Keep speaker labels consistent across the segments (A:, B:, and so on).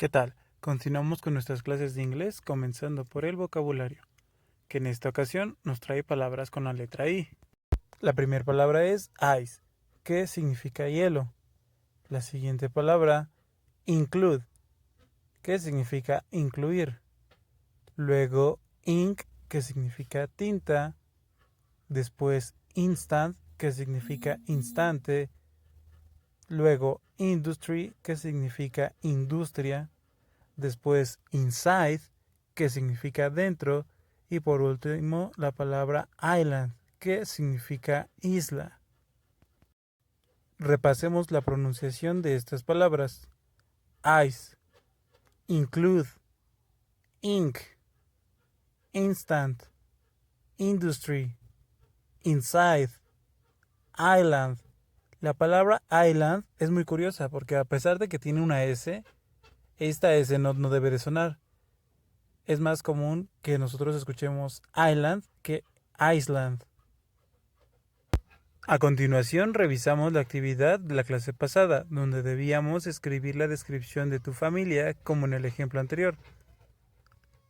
A: ¿Qué tal? Continuamos con nuestras clases de inglés, comenzando por el vocabulario, que en esta ocasión nos trae palabras con la letra I. La primera palabra es ice, que significa hielo. La siguiente palabra, include, que significa incluir. Luego, ink, que significa tinta. Después, instant, que significa instante. Luego, industry, que significa industria. Después inside, que significa dentro, y por último la palabra island, que significa isla. Repasemos la pronunciación de estas palabras: ice, include, ink, instant, industry, inside, island. La palabra island es muy curiosa porque a pesar de que tiene una S, esta S no debe de sonar. Es más común que nosotros escuchemos island que Iceland. A continuación revisamos la actividad de la clase pasada, donde debíamos escribir la descripción de tu familia como en el ejemplo anterior.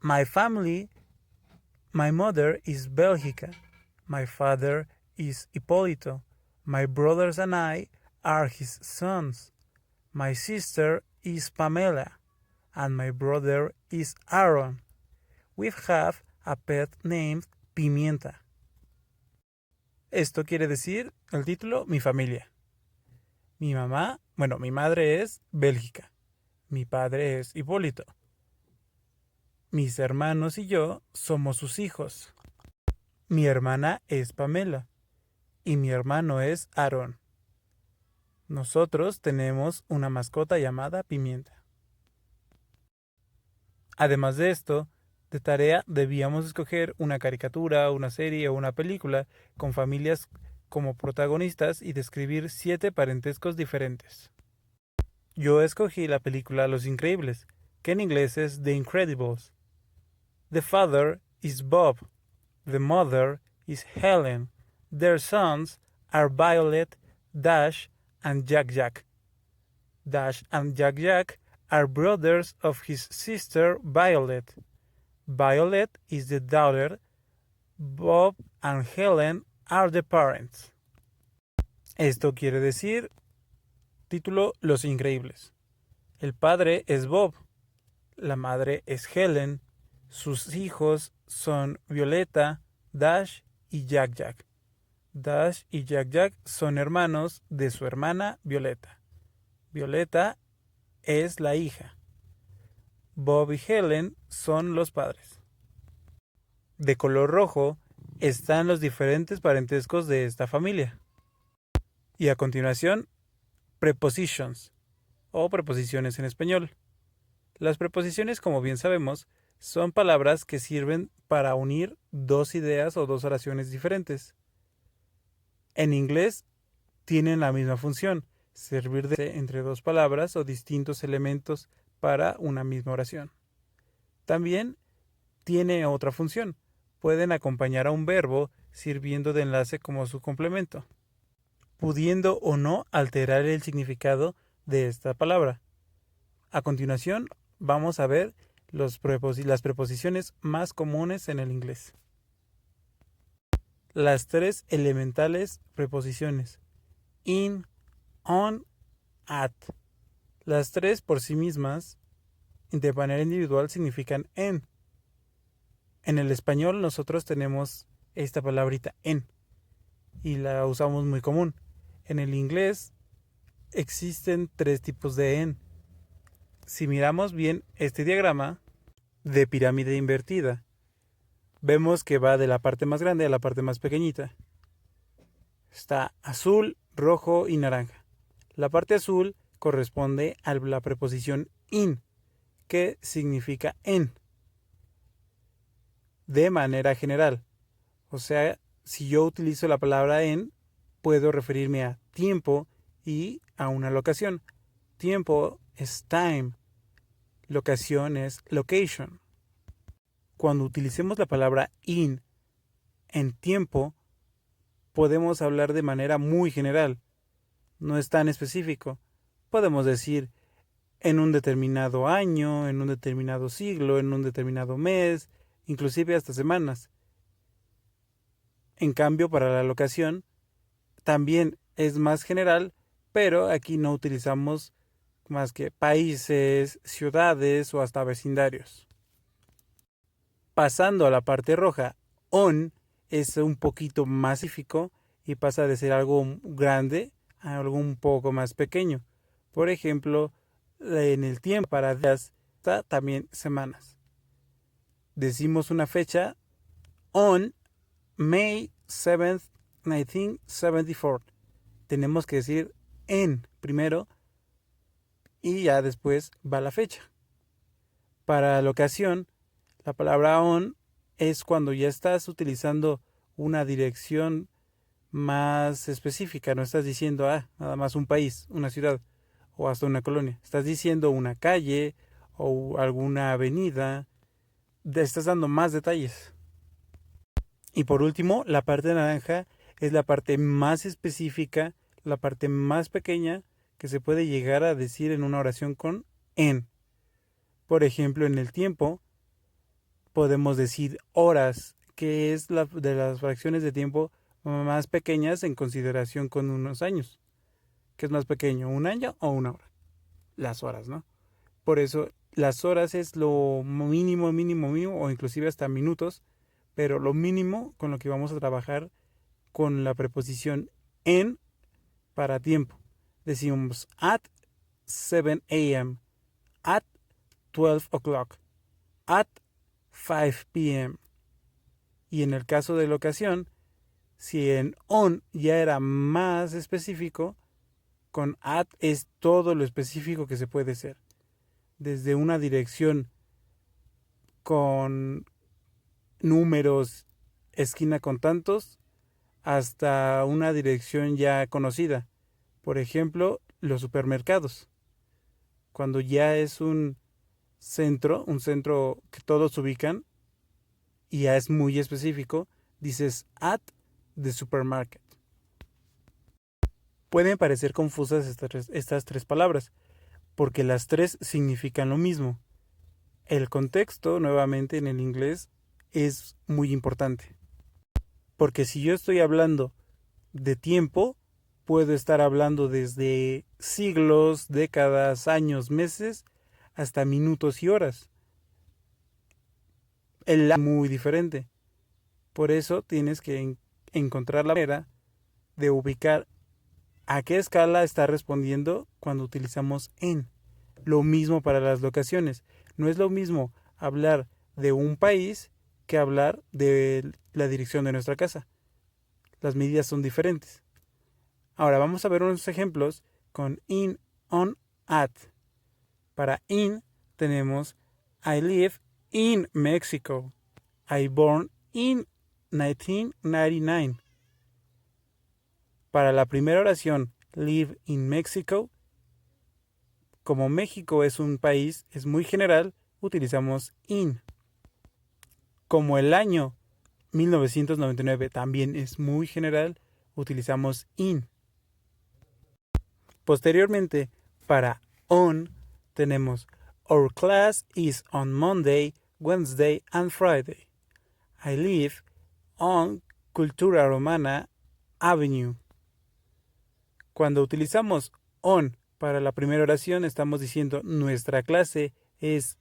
A: My family, my mother is Belgica, my father is Hipólito, my brothers and I are his sons, my sister is Pamela, and my brother is Aaron. We have a pet named Pimienta. Esto quiere decir, el título, mi familia. Mi madre es Bélgica. Mi padre es Hipólito. Mis hermanos y yo somos sus hijos. Mi hermana es Pamela. Y mi hermano es Aarón. Nosotros tenemos una mascota llamada Pimienta. Además de esto, de tarea debíamos escoger una caricatura, una serie o una película con familias como protagonistas y describir 7 parentescos diferentes. Yo escogí la película Los Increíbles, que en inglés es The Incredibles. The father is Bob. The mother is Helen. Their sons are Violet, Dash, and Jack Jack. Dash and Jack Jack are brothers of his sister Violet. Violet is the daughter. Bob and Helen are the parents. Esto quiere decir, título, Los Increíbles. El padre es Bob. La madre es Helen. Sus hijos son Violeta, Dash y Jack Jack. Dash y Jack Jack son hermanos de su hermana Violeta. Violeta es la hija. Bob y Helen son los padres. De color rojo están los diferentes parentescos de esta familia. Y a continuación, prepositions o preposiciones en español. Las preposiciones, como bien sabemos, son palabras que sirven para unir dos ideas o dos oraciones diferentes. En inglés tienen la misma función, servir entre dos palabras o distintos elementos para una misma oración. También tiene otra función, pueden acompañar a un verbo sirviendo de enlace como su complemento, pudiendo o no alterar el significado de esta palabra. A continuación, vamos a ver las preposiciones más comunes en el inglés. Las 3 elementales preposiciones: in, on, at. Las 3 por sí mismas, de manera individual, significan en. En el español nosotros tenemos esta palabrita en y la usamos muy común. En el inglés existen 3 tipos de en. Si miramos bien este diagrama de pirámide invertida, vemos que va de la parte más grande a la parte más pequeñita. Está azul, rojo y naranja. La parte azul corresponde a la preposición in, que significa en, de manera general. O sea, si yo utilizo la palabra en, puedo referirme a tiempo y a una locación. Tiempo es time, locación es location. Cuando utilicemos la palabra in en tiempo, podemos hablar de manera muy general, no es tan específico. Podemos decir en un determinado año, en un determinado siglo, en un determinado mes, inclusive hasta semanas. En cambio, para la locación también es más general, pero aquí no utilizamos más que países, ciudades o hasta vecindarios. Pasando a la parte roja, on es un poquito más específico y pasa de ser algo grande a algo un poco más pequeño. Por ejemplo, en el tiempo para días está también semanas. Decimos una fecha on May 7th, 1974. Tenemos que decir en primero y ya después va la fecha. Para la ocasión, la palabra on es cuando ya estás utilizando una dirección más específica. No estás diciendo, nada más un país, una ciudad o hasta una colonia. Estás diciendo una calle o alguna avenida. Estás dando más detalles. Y por último, la parte naranja es la parte más específica, la parte más pequeña que se puede llegar a decir en una oración con en. Por ejemplo, en el tiempo podemos decir horas, que es la de las fracciones de tiempo más pequeñas en consideración con unos años. ¿Qué es más pequeño, un año o una hora? Las horas, ¿no? Por eso las horas es lo mínimo, mínimo, mínimo, o inclusive hasta minutos, pero lo mínimo con lo que vamos a trabajar con la preposición en para tiempo. Decimos at 7 a.m., at 12 o'clock, at 5 p.m. Y en el caso de la ocasión, si en on ya era más específico, con at es todo lo específico que se puede ser. Desde una dirección con números, esquina con tantos, hasta una dirección ya conocida. Por ejemplo, los supermercados. Cuando ya es un centro que todos ubican y ya es muy específico, dices at the supermarket. Pueden parecer confusas estas tres palabras, porque las tres significan lo mismo. El contexto, nuevamente en el inglés, es muy importante. Porque si yo estoy hablando de tiempo, puedo estar hablando desde siglos, décadas, años, meses, hasta minutos y horas. El es muy diferente. Por eso tienes que encontrar la manera de ubicar a qué escala está respondiendo cuando utilizamos en. Lo mismo para las locaciones. No es lo mismo hablar de un país que hablar de la dirección de nuestra casa. Las medidas son diferentes. Ahora vamos a ver unos ejemplos con in, on, at. Para in tenemos I live in Mexico. I born in 1999. Para la primera oración, live in Mexico, como México es un país, es muy general, utilizamos in. Como el año 1999 también es muy general, utilizamos in. Posteriormente, para on, tenemos Our class is on Monday, Wednesday and Friday. I live on Cultura Romana Avenue. Cuando utilizamos on para la primera oración, estamos diciendo nuestra clase es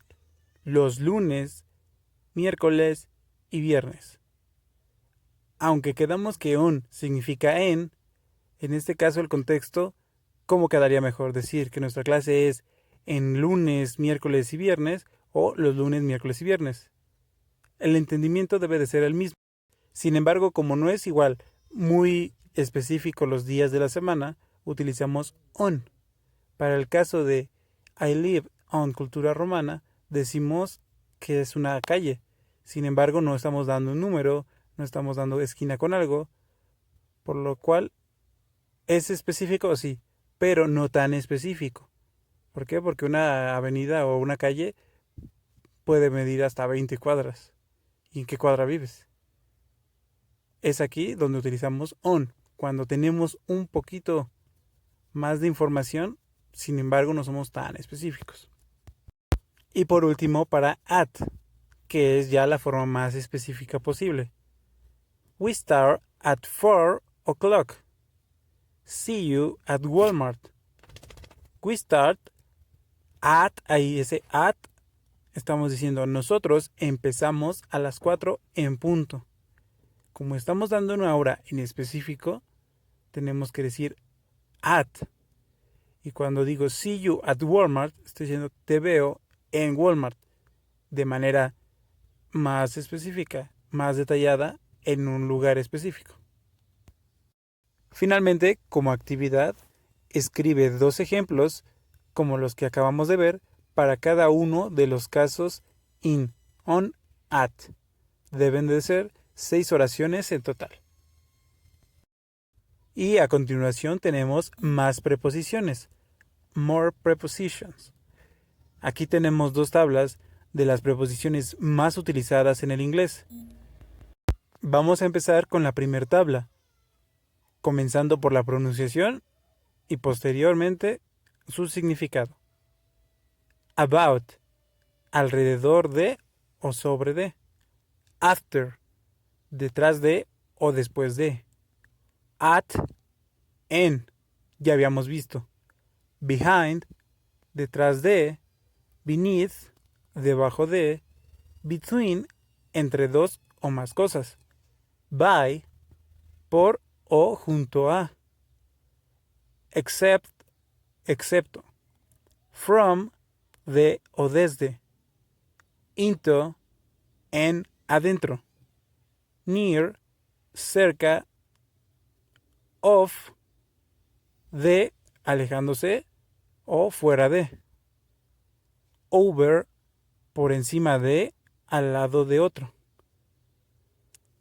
A: los lunes, miércoles y viernes. Aunque quedamos que on significa en este caso el contexto, ¿cómo quedaría mejor decir que nuestra clase es en lunes, miércoles y viernes o los lunes, miércoles y viernes? El entendimiento debe de ser el mismo. Sin embargo, como no es igual muy específico los días de la semana, utilizamos on. Para el caso de I live on Cultura Romana, decimos que es una calle. Sin embargo, no estamos dando un número, no estamos dando esquina con algo, por lo cual es específico, sí, pero no tan específico. ¿Por qué? Porque una avenida o una calle puede medir hasta 20 cuadras. ¿Y en qué cuadra vives? Es aquí donde utilizamos on. Cuando tenemos un poquito más de información, sin embargo no somos tan específicos. Y por último, para at, que es ya la forma más específica posible. We start at 4 o'clock. See you at Walmart. We start at, ahí ese at, estamos diciendo nosotros empezamos a las 4 en punto. Como estamos dando una hora en específico, tenemos que decir at. Y cuando digo see you at Walmart, estoy diciendo te veo en Walmart, de manera más específica, más detallada, en un lugar específico. Finalmente, como actividad, escribe 2 ejemplos, como los que acabamos de ver, para cada uno de los casos in, on, at. Deben de ser 6 oraciones en total. Y a continuación tenemos más preposiciones, more prepositions. Aquí tenemos 2 tablas de las preposiciones más utilizadas en el inglés. Vamos a empezar con la primera tabla, comenzando por la pronunciación y posteriormente su significado. About, alrededor de o sobre de. After, detrás de o después de. At, en, ya habíamos visto. Behind, detrás de. Beneath, debajo de. Between, entre 2 o más cosas. By, por o junto a. Except, excepto. From, de o desde. Into, en, adentro. Near, cerca. Of, de, alejándose o fuera de. Over, por encima de, al lado de otro.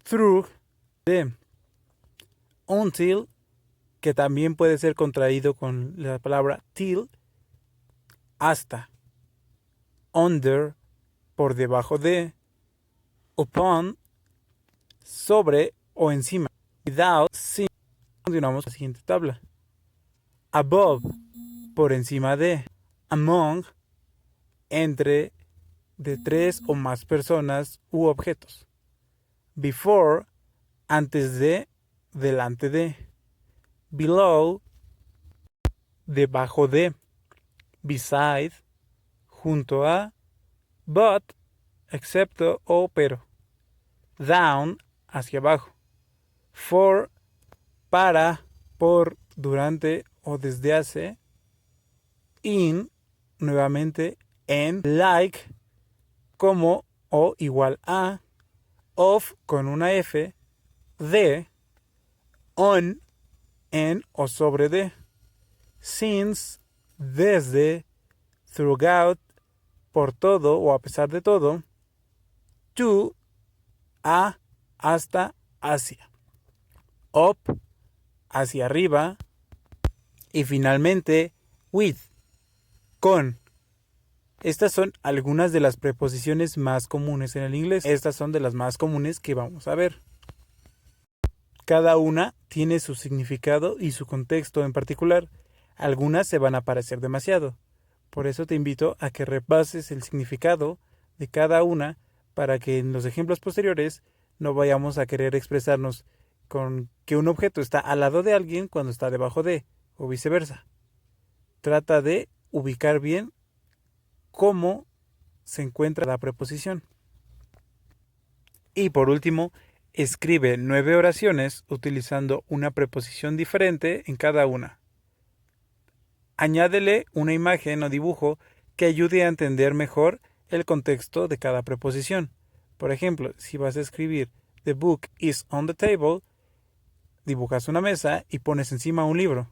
A: Through, de. Until, que también puede ser contraído con la palabra till, hasta. Under, por debajo de. Upon, sobre o encima. Without, sin. Continuamos con la siguiente tabla. Above, por encima de. Among, entre, de 3 o más personas u objetos. Before, antes de, delante de. Below, debajo de. Beside, junto a. But, excepto o pero. Down, hacia abajo. For, para, por, durante o desde hace. In, nuevamente en. Like, como o igual a. Of, con una F. De. On, en o sobre de. Since, desde. Throughout, por todo o a pesar de todo. To, a, hasta, hacia. Up, hacia arriba. Y finalmente, with, con. Estas son algunas de las preposiciones más comunes en el inglés. Estas son de las más comunes que vamos a ver. Cada una tiene su significado y su contexto en particular. Algunas se van a parecer demasiado. Por eso te invito a que repases el significado de cada una para que en los ejemplos posteriores no vayamos a querer expresarnos con que un objeto está al lado de alguien cuando está debajo de, o viceversa. Trata de ubicar bien cómo se encuentra la preposición. Y por último, escribe 9 oraciones utilizando una preposición diferente en cada una. Añádele una imagen o dibujo que ayude a entender mejor el contexto de cada preposición. Por ejemplo, si vas a escribir The book is on the table, dibujas una mesa y pones encima un libro.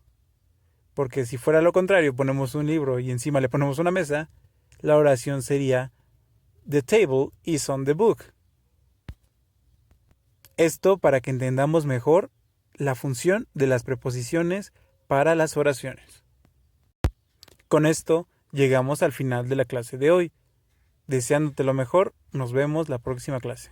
A: Porque si fuera lo contrario, ponemos un libro y encima le ponemos una mesa, la oración sería The table is on the book. Esto para que entendamos mejor la función de las preposiciones para las oraciones. Con esto llegamos al final de la clase de hoy. Deseándote lo mejor, nos vemos la próxima clase.